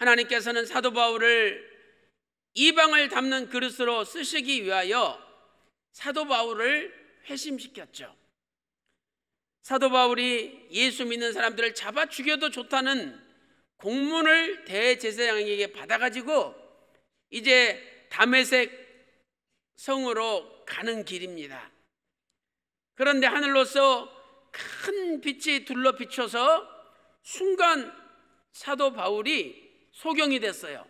하나님께서는 사도 바울을 이방을 담는 그릇으로 쓰시기 위하여 사도 바울을 회심시켰죠. 사도 바울이 예수 믿는 사람들을 잡아 죽여도 좋다는 공문을 대제사장에게 받아가지고 이제 다메섹 성으로 가는 길입니다. 그런데 하늘로서 큰 빛이 둘러 비춰서 순간 사도 바울이 소경이 됐어요.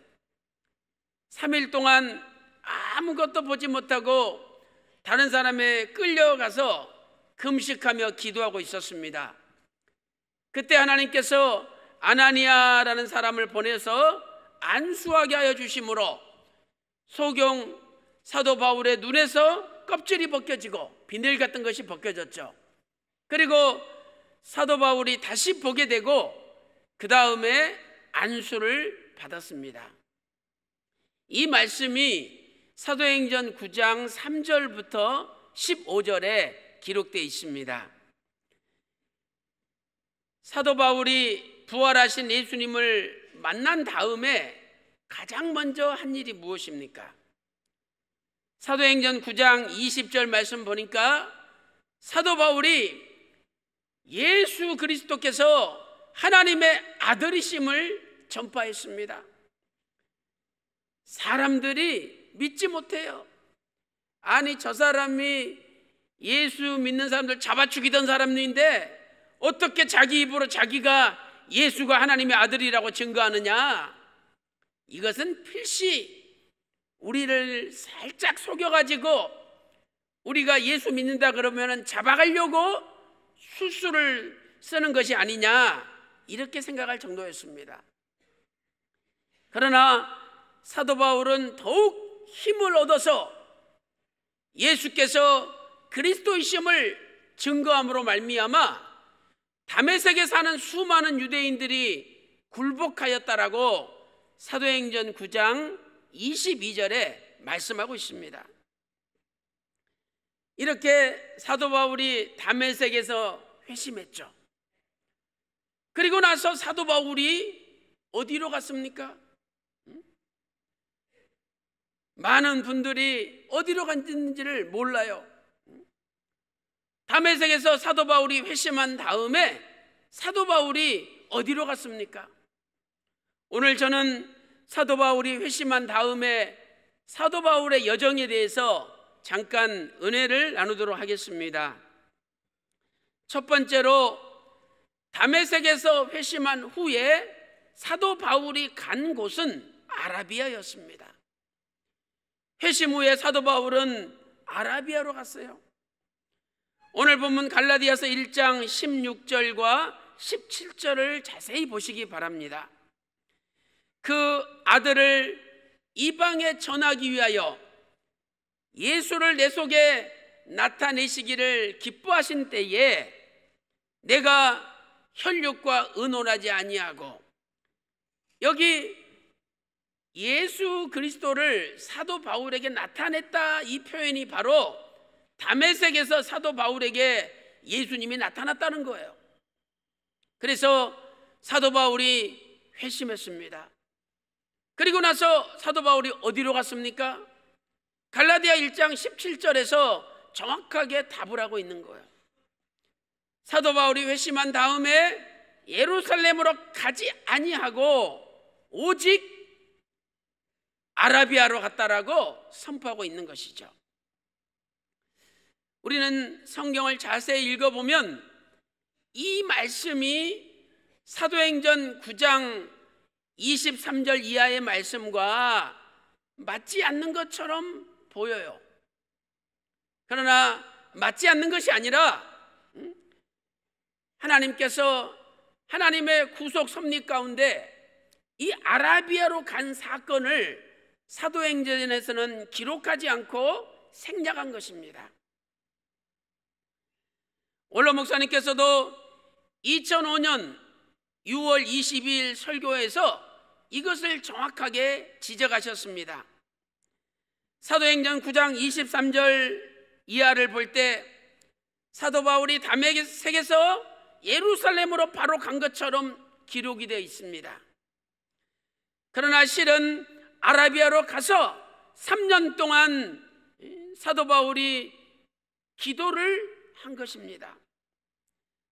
3일 동안 아무것도 보지 못하고 다른 사람에 끌려가서 금식하며 기도하고 있었습니다. 그때 하나님께서 아나니아라는 사람을 보내서 안수하게 하여 주심으로 소경 사도 바울의 눈에서 껍질이 벗겨지고 비늘 같은 것이 벗겨졌죠. 그리고 사도 바울이 다시 보게 되고 그 다음에 안수를 받았습니다. 이 말씀이 사도행전 9장 3절부터 15절에 기록되어 있습니다. 사도 바울이 부활하신 예수님을 만난 다음에 가장 먼저 한 일이 무엇입니까? 사도행전 9장 20절 말씀 보니까 사도 바울이 예수 그리스도께서 하나님의 아들이심을 전파했습니다. 사람들이 믿지 못해요. 아니, 저 사람이 예수 믿는 사람들 잡아 죽이던 사람인데 어떻게 자기 입으로 자기가 예수가 하나님의 아들이라고 증거하느냐? 이것은 필시 우리를 살짝 속여가지고 우리가 예수 믿는다 그러면 잡아가려고 술수를 쓰는 것이 아니냐, 이렇게 생각할 정도였습니다. 그러나 사도 바울은 더욱 힘을 얻어서 예수께서 그리스도이심을 증거함으로 말미암아 다메섹에 사는 수많은 유대인들이 굴복하였다라고 사도행전 9장 22절에 말씀하고 있습니다. 이렇게 사도 바울이 다메섹에서 회심했죠. 그리고 나서 사도 바울이 어디로 갔습니까? 많은 분들이 어디로 갔는지를 몰라요. 다메섹에서 사도 바울이 회심한 다음에 사도 바울이 어디로 갔습니까? 오늘 저는 사도 바울이 회심한 다음에 사도 바울의 여정에 대해서 잠깐 은혜를 나누도록 하겠습니다. 첫 번째로, 다메섹에서 회심한 후에 사도 바울이 간 곳은 아라비아였습니다. 회심 후에 사도 바울은 아라비아로 갔어요. 오늘 본문 갈라디아서 1장 16절과 17절을 자세히 보시기 바랍니다. 그 아들을 이방에 전하기 위하여 예수를 내 속에 나타내시기를 기뻐하신 때에 내가 혈육과 의논하지 아니하고, 여기 예수 그리스도를 사도 바울에게 나타냈다, 이 표현이 바로 다메섹에서 사도 바울에게 예수님이 나타났다는 거예요. 그래서 사도 바울이 회심했습니다. 그리고 나서 사도 바울이 어디로 갔습니까? 갈라디아 1장 17절에서 정확하게 답을 하고 있는 거예요. 사도 바울이 회심한 다음에 예루살렘으로 가지 아니하고 오직 아라비아로 갔다라고 선포하고 있는 것이죠. 우리는 성경을 자세히 읽어보면 이 말씀이 사도행전 9장 23절 이하의 말씀과 맞지 않는 것처럼 보여요. 그러나 맞지 않는 것이 아니라 하나님께서 하나님의 구속 섭리 가운데 이 아라비아로 간 사건을 사도행전에서는 기록하지 않고 생략한 것입니다. 원로 목사님께서도 2005년 6월 22일 설교에서 이것을 정확하게 지적하셨습니다. 사도행전 9장 23절 이하를 볼 때 사도 바울이 다메섹에서 예루살렘으로 바로 간 것처럼 기록이 되어 있습니다. 그러나 실은 아라비아로 가서 3년 동안 사도 바울이 기도를 한 것입니다.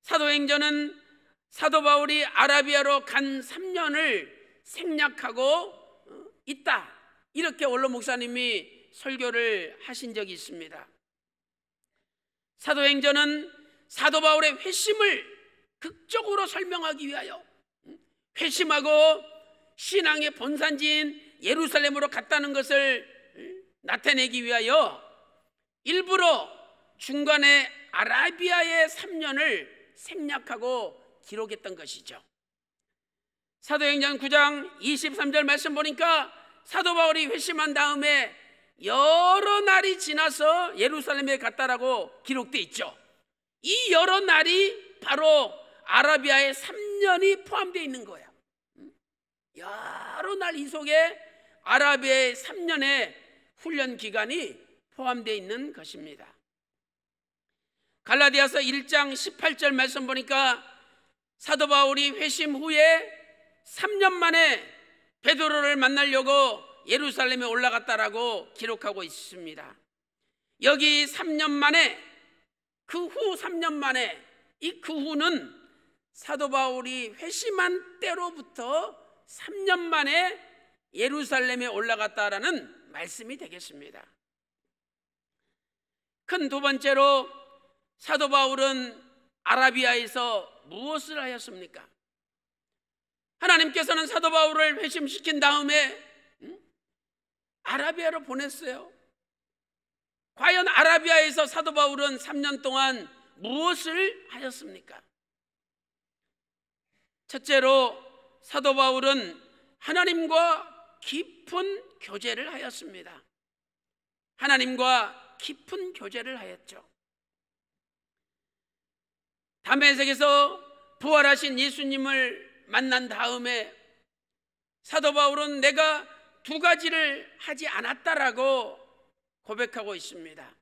사도행전은 사도 바울이 아라비아로 간 3년을 생략하고 있다, 이렇게 원로 목사님이 설교를 하신 적이 있습니다. 사도행전은 사도 바울의 회심을 극적으로 설명하기 위하여, 회심하고 신앙의 본산지인 예루살렘으로 갔다는 것을 나타내기 위하여 일부러 중간에 아라비아의 3년을 생략하고 기록했던 것이죠. 사도행전 9장 23절 말씀 보니까 사도 바울이 회심한 다음에 여러 날이 지나서 예루살렘에 갔다라고 기록되어 있죠. 이 여러 날이 바로 아라비아의 3년이 포함되어 있는 거예요. 여러 날 이 속에 아라비아의 3년의 훈련 기간이 포함되어 있는 것입니다. 갈라디아서 1장 18절 말씀 보니까 사도 바울이 회심 후에 3년 만에 베드로를 만나려고 예루살렘에 올라갔다라고 기록하고 있습니다. 여기 3년 만에, 그 후 3년 만에, 이 그 후는 사도 바울이 회심한 때로부터 3년 만에 예루살렘에 올라갔다라는 말씀이 되겠습니다. 큰 두 번째로 사도 바울은 아라비아에서 무엇을 하였습니까? 하나님께서는 사도 바울을 회심시킨 다음에 아라비아로 보냈어요. 과연 아라비아에서 사도 바울은 3년 동안 무엇을 하였습니까? 첫째로 사도 바울은 하나님과 깊은 교제를 하였습니다. 하나님과 깊은 교제를 하였죠. 다메섹에서 부활하신 예수님을 만난 다음에 사도 바울은 내가 두 가지를 하지 않았다라고 고백하고 있습니다.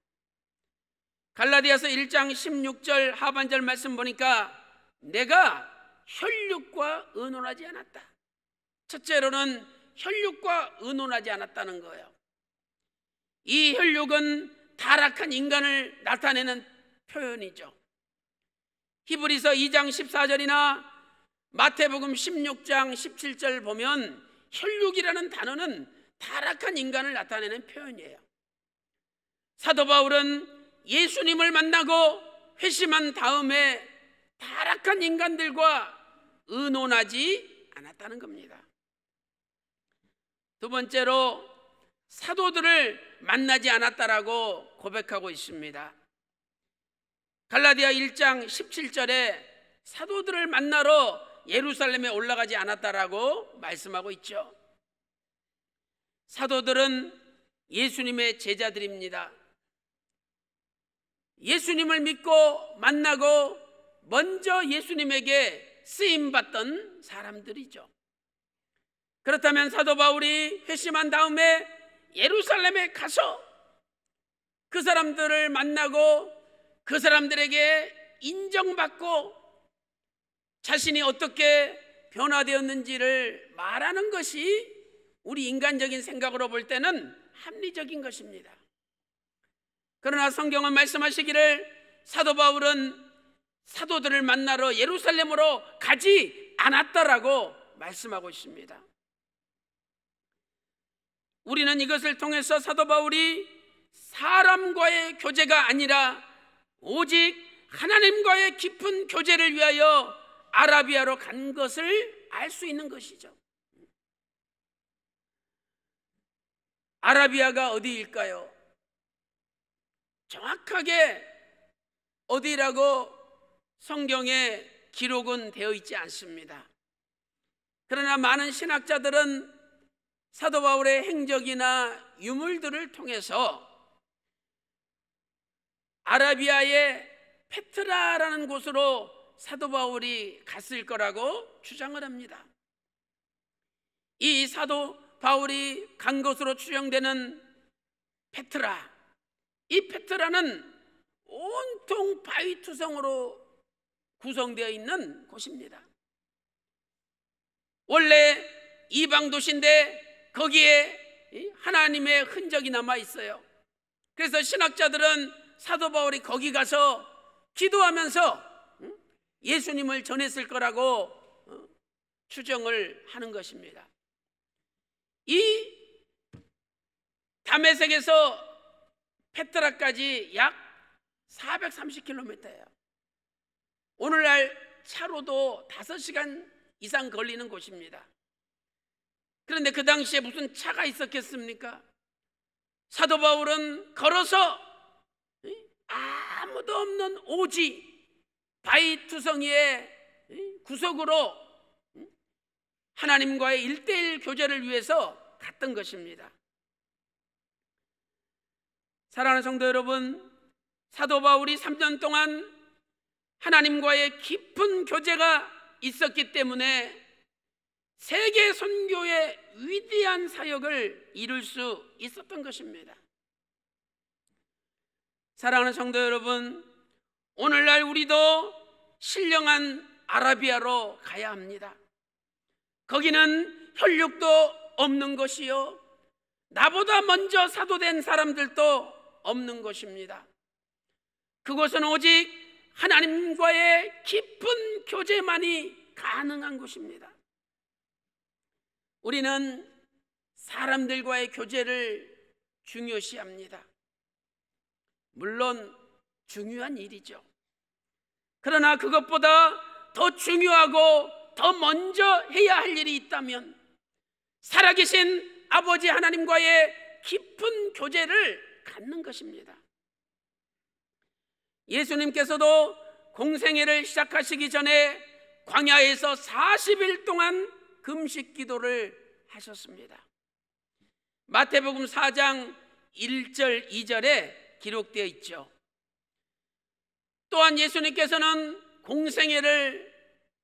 갈라디아서 1장 16절 하반절 말씀 보니까 내가 혈육과 의논하지 않았다. 첫째로는 혈육과 의논하지 않았다는 거예요. 이 혈육은 타락한 인간을 나타내는 표현이죠. 히브리서 2장 14절이나 마태복음 16장 17절 보면 혈육이라는 단어는 타락한 인간을 나타내는 표현이에요. 사도 바울은 예수님을 만나고 회심한 다음에 타락한 인간들과 의논하지 않았다는 겁니다. 두 번째로 사도들을 만나지 않았다라고 고백하고 있습니다. 갈라디아 1장 17절에 사도들을 만나러 예루살렘에 올라가지 않았다라고 말씀하고 있죠. 사도들은 예수님의 제자들입니다. 예수님을 믿고 만나고 먼저 예수님에게 쓰임받던 사람들이죠. 그렇다면 사도 바울이 회심한 다음에 예루살렘에 가서 그 사람들을 만나고 그 사람들에게 인정받고 자신이 어떻게 변화되었는지를 말하는 것이 우리 인간적인 생각으로 볼 때는 합리적인 것입니다. 그러나 성경은 말씀하시기를 사도 바울은 사도들을 만나러 예루살렘으로 가지 않았다라고 말씀하고 있습니다. 우리는 이것을 통해서 사도 바울이 사람과의 교제가 아니라 오직 하나님과의 깊은 교제를 위하여 아라비아로 간 것을 알 수 있는 것이죠. 아라비아가 어디일까요? 정확하게 어디라고 성경에 기록은 되어 있지 않습니다. 그러나 많은 신학자들은 사도 바울의 행적이나 유물들을 통해서 아라비아의 페트라라는 곳으로 사도 바울이 갔을 거라고 주장을 합니다. 이 사도 바울이 간 것으로 추정되는 페트라, 이 페트라는 온통 바위투성으로 구성되어 있는 곳입니다. 원래 이방 도시인데 거기에 하나님의 흔적이 남아 있어요. 그래서 신학자들은 사도 바울이 거기 가서 기도하면서 예수님을 전했을 거라고 추정을 하는 것입니다. 이 다메섹에서 페트라까지 약 430km예요. 오늘날 차로도 5시간 이상 걸리는 곳입니다. 그런데 그 당시에 무슨 차가 있었겠습니까? 사도 바울은 걸어서 아무도 없는 오지 바위 투성이의 구석으로 하나님과의 1:1 교제를 위해서 갔던 것입니다. 사랑하는 성도 여러분, 사도 바울이 3년 동안 하나님과의 깊은 교제가 있었기 때문에 세계 선교의 위대한 사역을 이룰 수 있었던 것입니다. 사랑하는 성도 여러분, 오늘날 우리도 신령한 아라비아로 가야 합니다. 거기는 혈육도 없는 것이요, 나보다 먼저 사도된 사람들도 없는 것입니다. 그곳은 오직 하나님과의 깊은 교제만이 가능한 곳입니다. 우리는 사람들과의 교제를 중요시합니다. 물론 중요한 일이죠. 그러나 그것보다 더 중요하고 더 먼저 해야 할 일이 있다면 살아계신 아버지 하나님과의 깊은 교제를 갖는 것입니다. 예수님께서도 공생애를 시작하시기 전에 광야에서 40일 동안 금식 기도를 하셨습니다. 마태복음 4장 1절 2절에 기록되어 있죠. 또한 예수님께서는 공생애를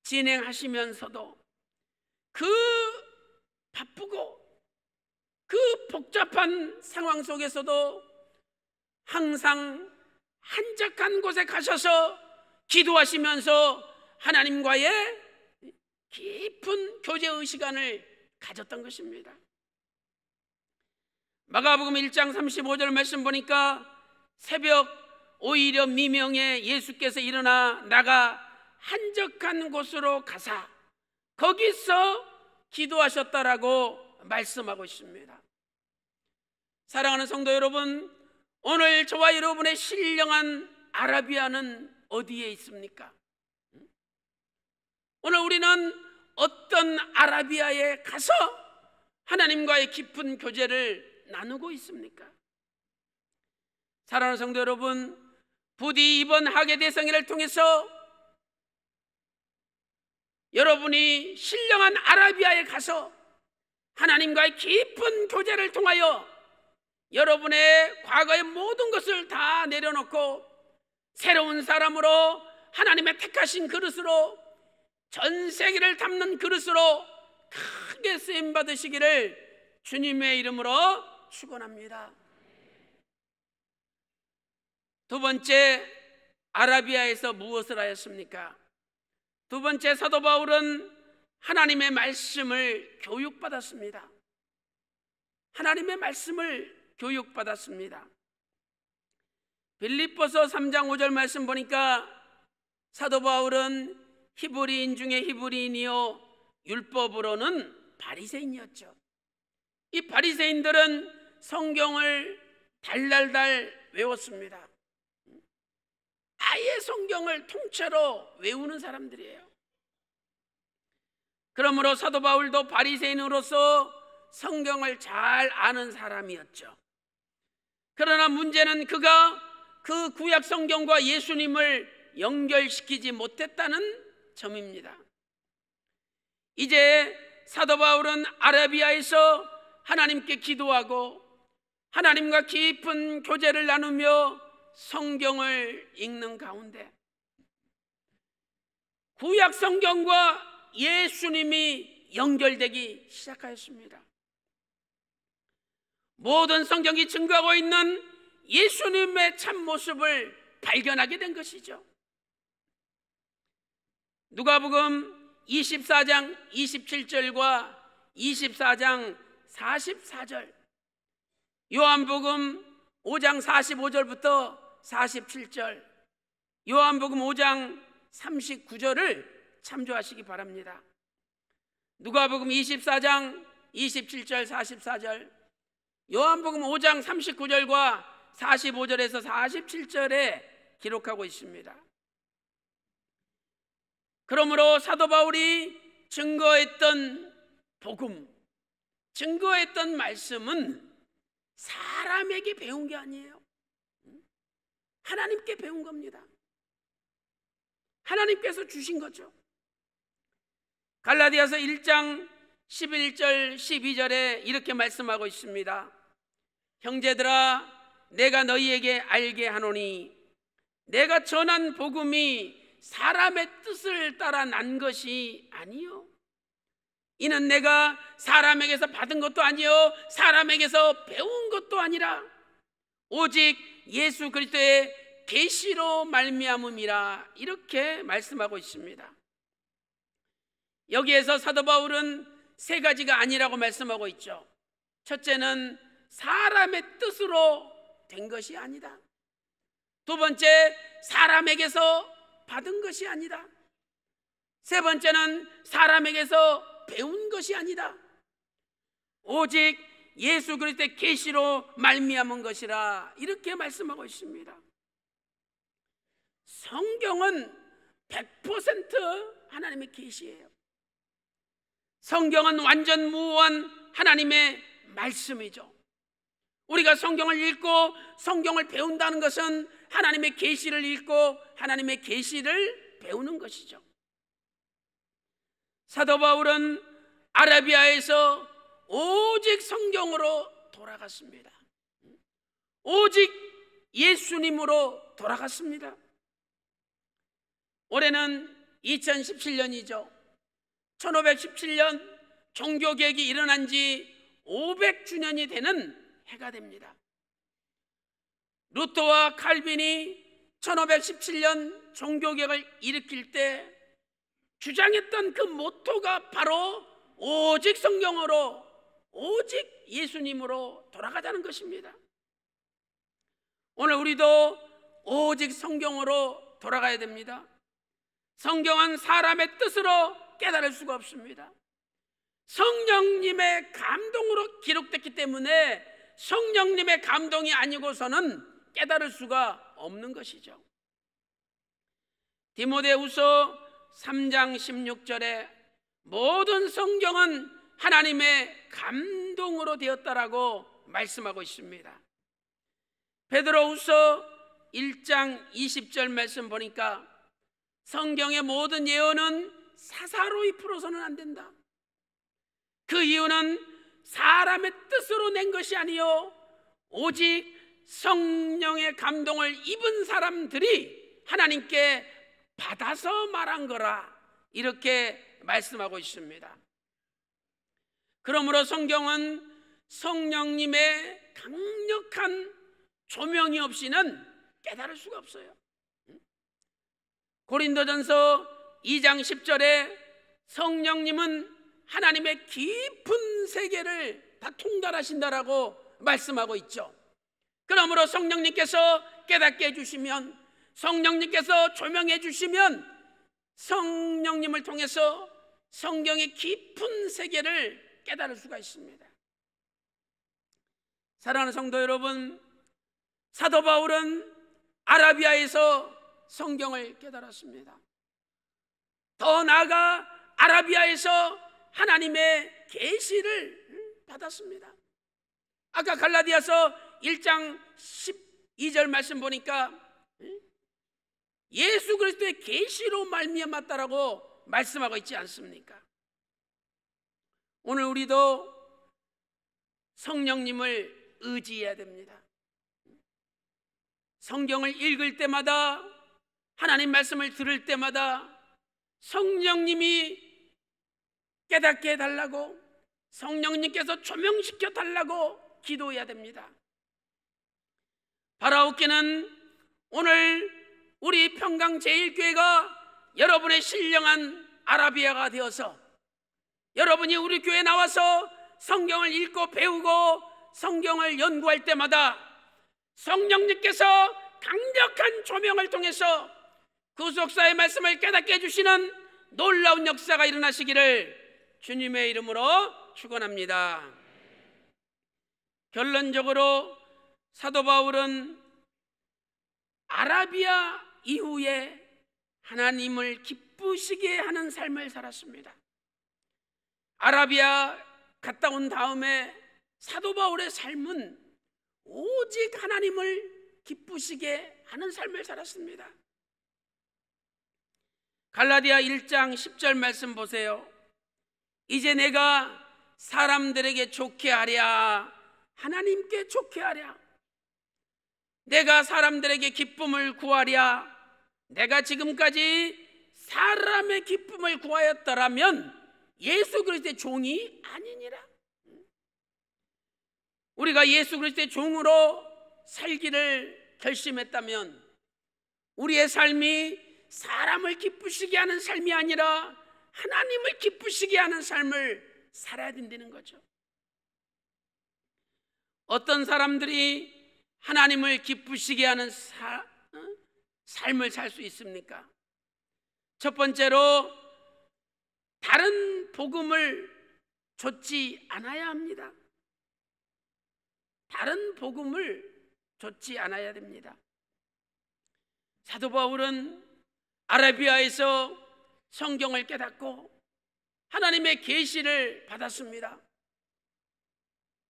진행하시면서도 그 바쁘고 그 복잡한 상황 속에서도 항상 한적한 곳에 가셔서 기도하시면서 하나님과의 깊은 교제의 시간을 가졌던 것입니다. 마가복음 1장 35절 말씀 보니까 새벽 오히려 미명에 예수께서 일어나 나가 한적한 곳으로 가사 거기서 기도하셨다라고 말씀하고 있습니다. 사랑하는 성도 여러분, 오늘 저와 여러분의 신령한 아라비아는 어디에 있습니까? 오늘 우리는 어떤 아라비아에 가서 하나님과의 깊은 교제를 나누고 있습니까? 사랑하는 성도 여러분, 부디 이번 하계 대성회를 통해서 여러분이 신령한 아라비아에 가서 하나님과의 깊은 교제를 통하여 여러분의 과거의 모든 것을 다 내려놓고 새로운 사람으로 하나님의 택하신 그릇으로 전 세계를 담는 그릇으로 크게 쓰임 받으시기를 주님의 이름으로 축원합니다. 두 번째, 아라비아에서 무엇을 하였습니까? 두 번째, 사도 바울은 하나님의 말씀을 교육받았습니다. 하나님의 말씀을 교육받았습니다. 빌립보서 3장 5절 말씀 보니까 사도 바울은 히브리인 중에 히브리인이요 율법으로는 바리새인이었죠. 이 바리새인들은 성경을 달달달 외웠습니다. 아예 성경을 통째로 외우는 사람들이에요. 그러므로 사도 바울도 바리새인으로서 성경을 잘 아는 사람이었죠. 그러나 문제는 그가 그 구약 성경과 예수님을 연결시키지 못했다는 점입니다. 이제 사도 바울은 아라비아에서 하나님께 기도하고 하나님과 깊은 교제를 나누며 성경을 읽는 가운데 구약 성경과 예수님이 연결되기 시작하였습니다. 모든 성경이 증거하고 있는 예수님의 참모습을 발견하게 된 것이죠. 누가복음 24장 27절과 24장 44절, 요한복음 5장 45절부터 47절, 요한복음 5장 39절을 참조하시기 바랍니다. 누가복음 24장 27절 44절, 요한복음 5장 39절과 45절에서 47절에 기록하고 있습니다. 그러므로 사도 바울이 증거했던 복음, 증거했던 말씀은 사람에게 배운 게 아니에요. 하나님께 배운 겁니다. 하나님께서 주신 거죠. 갈라디아서 1장 11절 12절에 이렇게 말씀하고 있습니다. 형제들아, 내가 너희에게 알게 하노니 내가 전한 복음이 사람의 뜻을 따라 난 것이 아니요, 이는 내가 사람에게서 받은 것도 아니요 사람에게서 배운 것도 아니라 오직 예수 그리스도의 계시로 말미암음이라, 이렇게 말씀하고 있습니다. 여기에서 사도 바울은 세 가지가 아니라고 말씀하고 있죠. 첫째는 사람의 뜻으로 된 것이 아니다. 두 번째, 사람에게서 받은 것이 아니다. 세 번째는 사람에게서 배운 것이 아니다. 오직 예수 그리스도의 계시로 말미암은 것이라, 이렇게 말씀하고 있습니다. 성경은 100% 하나님의 계시예요. 성경은 완전 무한 하나님의 말씀이죠. 우리가 성경을 읽고 성경을 배운다는 것은 하나님의 계시를 읽고 하나님의 계시를 배우는 것이죠. 사도 바울은 아라비아에서 오직 성경으로 돌아갔습니다. 오직 예수님으로 돌아갔습니다. 올해는 2017년이죠. 1517년 종교개혁이 일어난 지 500주년이 되는 해가 됩니다. 루터와 칼빈이 1517년 종교개혁을 일으킬 때 주장했던 그 모토가 바로 오직 성경으로, 오직 예수님으로 돌아가자는 것입니다. 오늘 우리도 오직 성경으로 돌아가야 됩니다. 성경은 사람의 뜻으로 깨달을 수가 없습니다. 성령님의 감동으로 기록됐기 때문에 성령님의 감동이 아니고서는 깨달을 수가 없는 것이죠. 디모데후서 3장 16절에 모든 성경은 하나님의 감동으로 되었다라고 말씀하고 있습니다. 베드로후서 1장 20절 말씀 보니까 성경의 모든 예언은 사사로이 풀어서는 안 된다. 그 이유는 사람의 뜻으로 낸 것이 아니요 오직 성령의 감동을 입은 사람들이 하나님께 받아서 말한 거라, 이렇게 말씀하고 있습니다. 그러므로 성경은 성령님의 강력한 조명이 없이는 깨달을 수가 없어요. 고린도전서 2장 10절에 성령님은 하나님의 깊은 세계를 다 통달하신다라고 말씀하고 있죠. 그러므로 성령님께서 깨닫게 해주시면, 성령님께서 조명해 주시면 성령님을 통해서 성경의 깊은 세계를 깨달을 수가 있습니다. 사랑하는 성도 여러분, 사도 바울은 아라비아에서 성경을 깨달았습니다. 더 나아가 아라비아에서 하나님의 계시를 받았습니다. 아까 갈라디아서 1장 12절 말씀 보니까 예수 그리스도의 계시로 말미암았다라고 말씀하고 있지 않습니까? 오늘 우리도 성령님을 의지해야 됩니다. 성경을 읽을 때마다, 하나님 말씀을 들을 때마다 성령님이 깨닫게 해달라고, 성령님께서 조명시켜 달라고 기도해야 됩니다. 바라옵기는 오늘 우리 평강제일교회가 여러분의 신령한 아라비아가 되어서, 여러분이 우리 교회에 나와서 성경을 읽고 배우고 성경을 연구할 때마다 성령님께서 강력한 조명을 통해서 구속사의 말씀을 깨닫게 해주시는 놀라운 역사가 일어나시기를 주님의 이름으로 축원합니다. 결론적으로 사도 바울은 아라비아 이후에 하나님을 기쁘시게 하는 삶을 살았습니다. 아라비아 갔다 온 다음에 사도 바울의 삶은 오직 하나님을 기쁘시게 하는 삶을 살았습니다. 갈라디아 1장 10절 말씀 보세요. 이제 내가 사람들에게 좋게 하랴 하나님께 좋게 하랴, 내가 사람들에게 기쁨을 구하랴, 내가 지금까지 사람의 기쁨을 구하였더라면 예수 그리스도의 종이 아니니라. 우리가 예수 그리스도의 종으로 살기를 결심했다면 우리의 삶이 사람을 기쁘시게 하는 삶이 아니라 하나님을 기쁘시게 하는 삶을 살아야 된다는 거죠. 어떤 사람들이 하나님을 기쁘시게 하는 삶을 살 수 있습니까? 첫 번째로 다른 복음을 좇지 않아야 합니다. 다른 복음을 좇지 않아야 됩니다. 사도 바울은 아라비아에서 성경을 깨닫고 하나님의 계시를 받았습니다.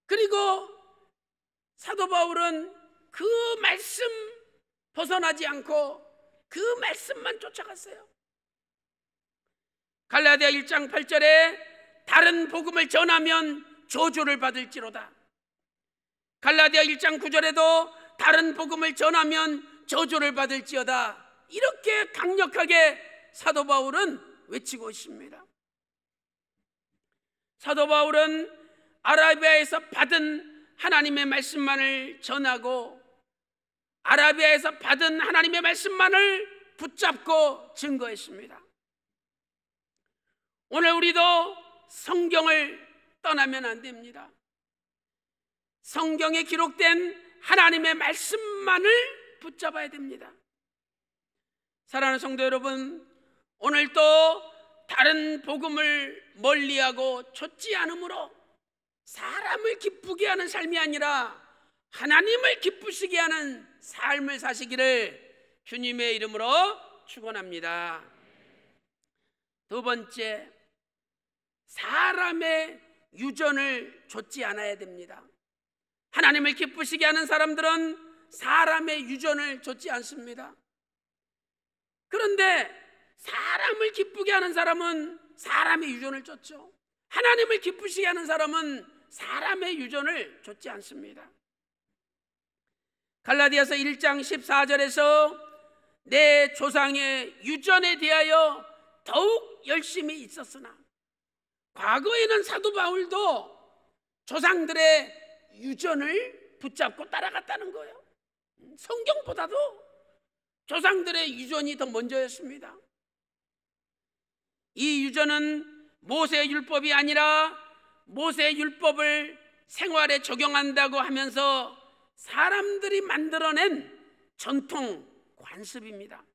그리고 사도 바울은 그 말씀 벗어나지 않고 그 말씀만 쫓아갔어요. 갈라디아 1장 8절에 다른 복음을 전하면 저주를 받을지로다. 갈라디아 1장 9절에도 다른 복음을 전하면 저주를 받을지어다. 이렇게 강력하게 사도 바울은 외치고 있습니다. 사도 바울은 아라비아에서 받은 하나님의 말씀만을 전하고 아라비아에서 받은 하나님의 말씀만을 붙잡고 증거했습니다. 오늘 우리도 성경을 떠나면 안 됩니다. 성경에 기록된 하나님의 말씀만을 붙잡아야 됩니다. 사랑하는 성도 여러분, 오늘도 다른 복음을 멀리하고 좇지 않으므로 사람을 기쁘게 하는 삶이 아니라 하나님을 기쁘시게 하는 삶을 사시기를 주님의 이름으로 축원합니다. 두 번째, 사람의 유전을 좇지 않아야 됩니다. 하나님을 기쁘시게 하는 사람들은 사람의 유전을 좇지 않습니다. 그런데 사람을 기쁘게 하는 사람은 사람의 유전을 좇죠. 하나님을 기쁘시게 하는 사람은 사람의 유전을 좇지 않습니다. 갈라디아서 1장 14절에서 내 조상의 유전에 대하여 더욱 열심히 있었으나, 과거에는 사도 바울도 조상들의 유전을 붙잡고 따라갔다는 거예요. 성경보다도 조상들의 유전이 더 먼저였습니다. 이 유전은 모세의 율법이 아니라 모세의 율법을 생활에 적용한다고 하면서 사람들이 만들어낸 전통 관습입니다.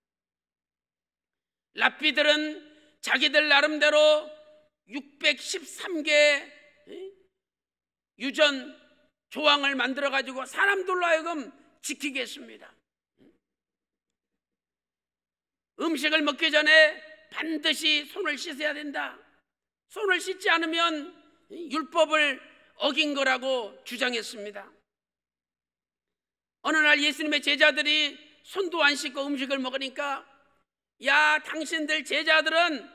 랍비들은 자기들 나름대로 613개 유전 조항을 만들어 가지고 사람들로 하여금 지키게 했습니다. 음식을 먹기 전에 반드시 손을 씻어야 된다. 손을 씻지 않으면 율법을 어긴 거라고 주장했습니다. 어느 날 예수님의 제자들이 손도 안 씻고 음식을 먹으니까, 야, 당신 제자들은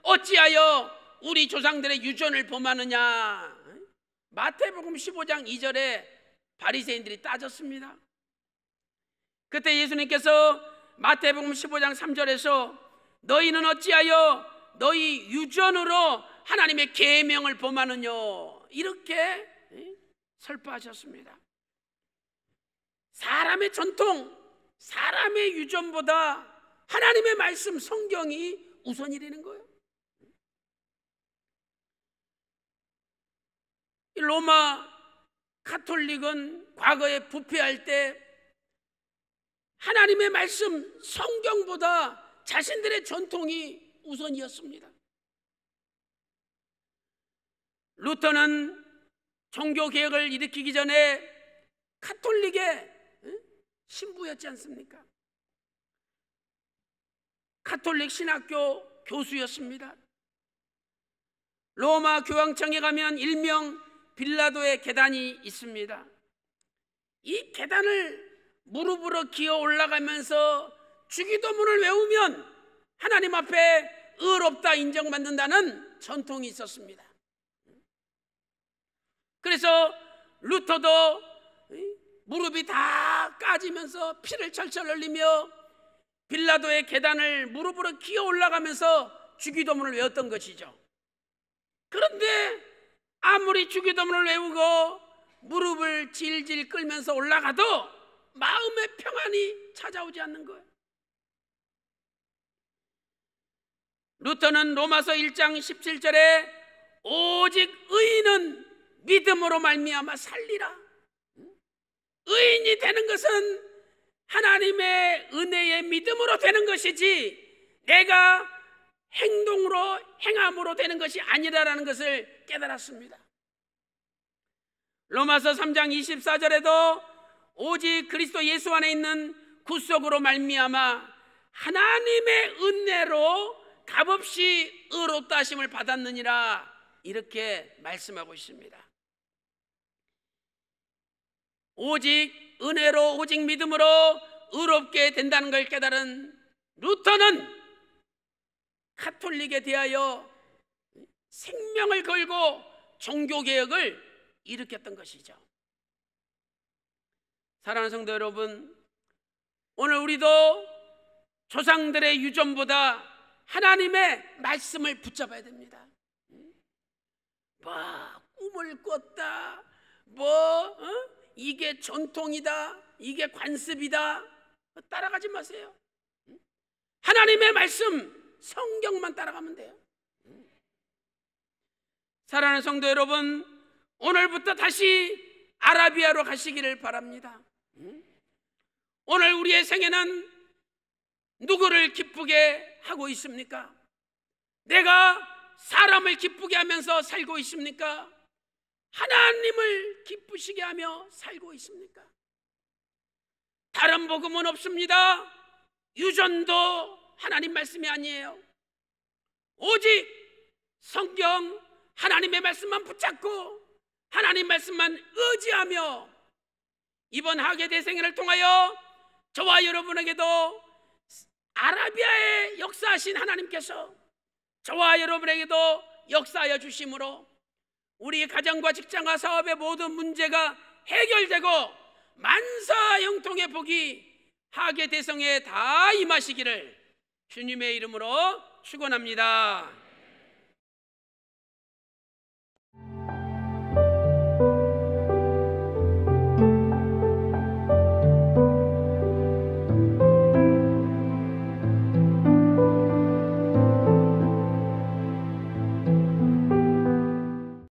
어찌하여 우리 조상들의 유전을 범하느냐. 마태복음 15장 2절에 바리새인들이 따졌습니다. 그때 예수님께서 마태복음 15장 3절에서 너희는 어찌하여 너희 유전으로 하나님의 계명을 범하느냐, 이렇게 설파하셨습니다. 사람의 전통, 사람의 유전보다 하나님의 말씀, 성경이 우선이라는 거예요. 이 로마 가톨릭은 과거에 부패할 때 하나님의 말씀, 성경보다 자신들의 전통이 우선이었습니다. 루터는 종교개혁을 일으키기 전에 가톨릭의 신부였지 않습니까? 가톨릭 신학교 교수였습니다. 로마 교황청에 가면 일명 빌라도의 계단이 있습니다. 이 계단을 무릎으로 기어 올라가면서 주기도문을 외우면 하나님 앞에 의롭다 인정받는다는 전통이 있었습니다. 그래서 루터도 무릎이 다 까지면서 피를 철철 흘리며 빌라도의 계단을 무릎으로 기어 올라가면서 주기도문을 외웠던 것이죠. 그런데 아무리 주기도문을 외우고 무릎을 질질 끌면서 올라가도 마음의 평안이 찾아오지 않는 거예요. 루터는 로마서 1장 17절에 오직 의인은 믿음으로 말미암아 살리라. 의인이 되는 것은 하나님의 은혜의 믿음으로 되는 것이지 내가 행동으로 행함으로 되는 것이 아니라는 것을 깨달았습니다. 로마서 3장 24절에도 오직 그리스도 예수 안에 있는 구속으로 말미암아 하나님의 은혜로 값없이 의롭다 하심을 받았느니라 이렇게 말씀하고 있습니다. 오직 은혜로 오직 믿음으로 의롭게 된다는 걸 깨달은 루터는 가톨릭에 대하여 생명을 걸고 종교개혁을 일으켰던 것이죠. 사랑하는 성도 여러분, 오늘 우리도 조상들의 유전보다 하나님의 말씀을 붙잡아야 됩니다. 꿈을 꿨다, 이게 전통이다, 이게 관습이다, 따라가지 마세요. 하나님의 말씀, 성경만 따라가면 돼요. 사랑하는 성도 여러분, 오늘부터 다시 아라비아로 가시기를 바랍니다. 오늘 우리의 생애는 누구를 기쁘게 하고 있습니까? 내가 사람을 기쁘게 하면서 살고 있습니까? 하나님을 기쁘시게 하며 살고 있습니까? 다른 복음은 없습니다. 유전도 하나님 말씀이 아니에요. 오직 성경 하나님의 말씀만 붙잡고 하나님 말씀만 의지하며 이번 하계 대생회를 통하여 저와 여러분에게도 아라비아에 역사하신 하나님께서 저와 여러분에게도 역사하여 주심으로 우리 가정과 직장과 사업의 모든 문제가 해결되고 만사 형통의 복이 하계 대성에 다 임하시기를 주님의 이름으로 축원합니다.